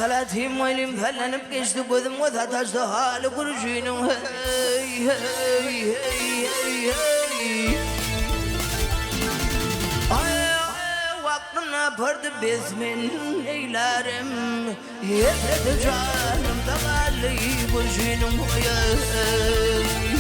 30 ويلي مثلا نبقيش تقذم وثا تجدها لكرجين هاي هاي هاي هاي وقتنا برد باسمن إيلارم يفرد جانم تغالي برجين هاي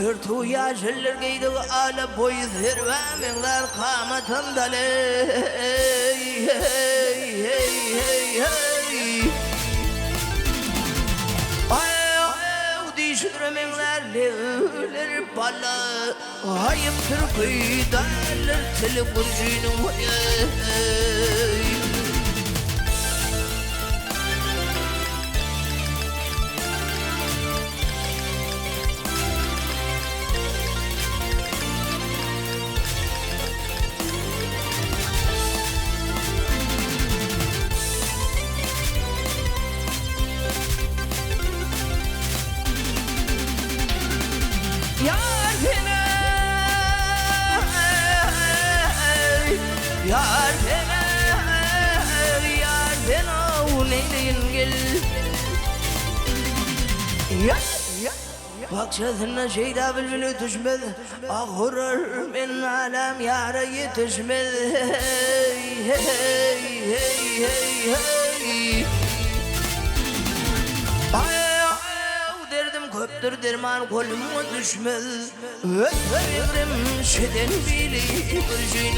هرتو يا جل القيد وآل بويز هربا من ذا القامة تمدلي ودي شدر من ذا الربالة هايم ترقي دال التلبرجين فاكشثنا شيدا بالبلو تشمذ أغرر من عالم يا ري تشمذ هي هي هي هي ودردم كبتر درمان كل ما تشمذ ويغرم شدن بيلي برجين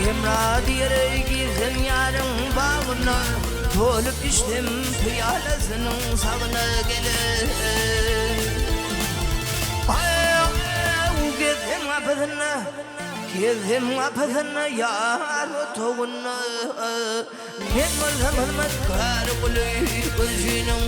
يمرادي ريكي زميارم باغنا طولب تشتم في على سنو صغنا قلي وقذهم عبثنا كذهم عبثنا يا رتونا من ملهم المذكار قلي برجينا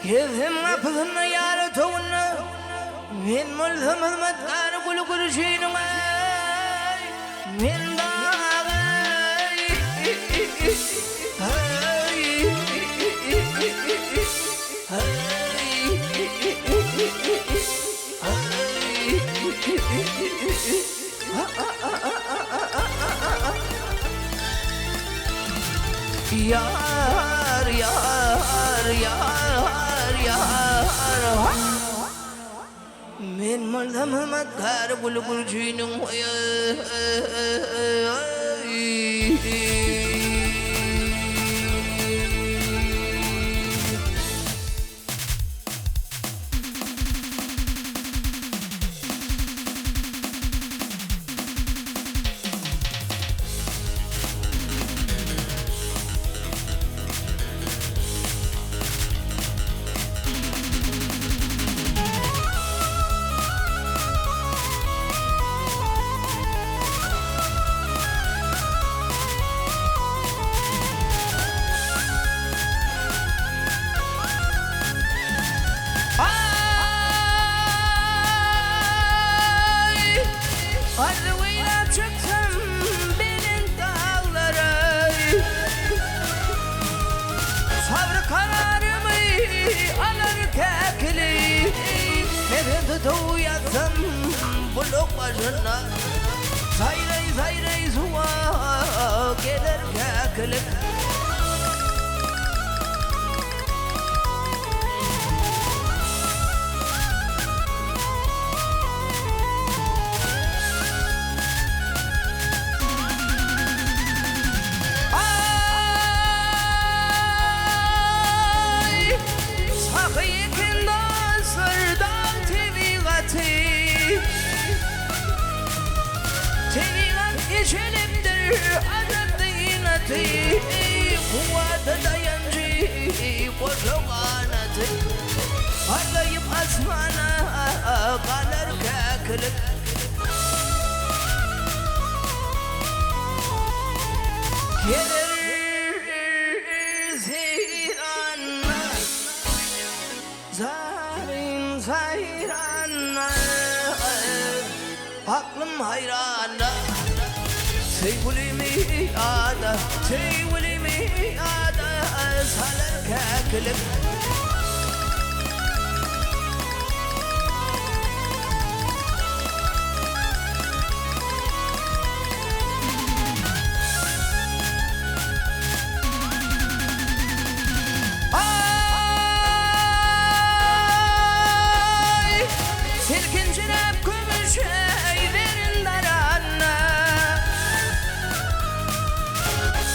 كذهم عبثنا يا رتونا من ملهم المذكار كل شيء من باغي يار يار يار يار من ملهم مدار بلبل جينو تو يثم بلوك بجنا زايري زوا قدر كاكلك قوة دينجي وجوانتي هذا يبقى اسمعنا قال اركاكلك كدر زيرانا زارين زيرانا عقلم هيرانا سيولي ميادة سيولي ميادة سالر كاكلك سلكن جنابكم شي ذرن درانا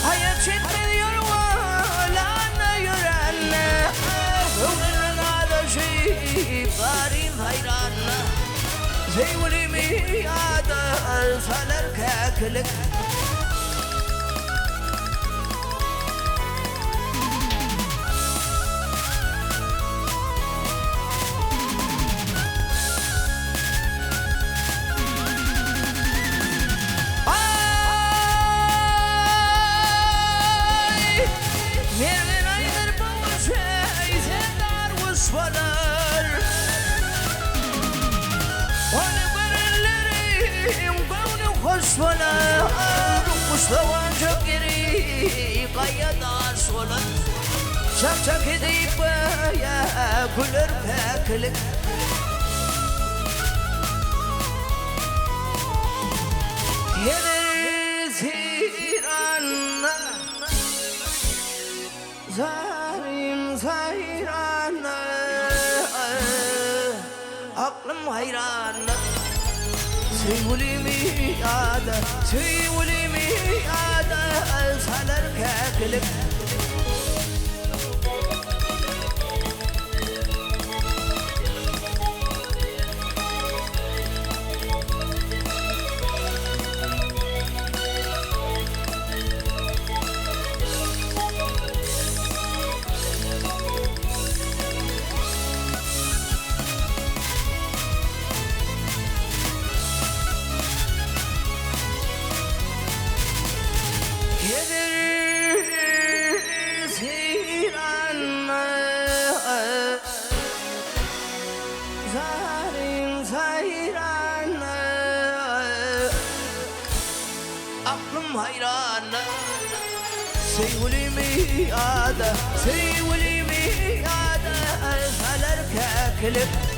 hayat çekmiyor valla yürenle Ömrün adaşı garim hayranla Zeyvulimi yadar salar kaklık ولا مستوى جبري قيد عصولا شمسك ديب يا كل رفاكلك يدر زيرانا زارين زيرانا أقلم هيرانا سيولي ميادة سيولي ميادة سالر كاكلك aklım hayran Seyvuli mi ada Seyvuli mi ada Salar kaklık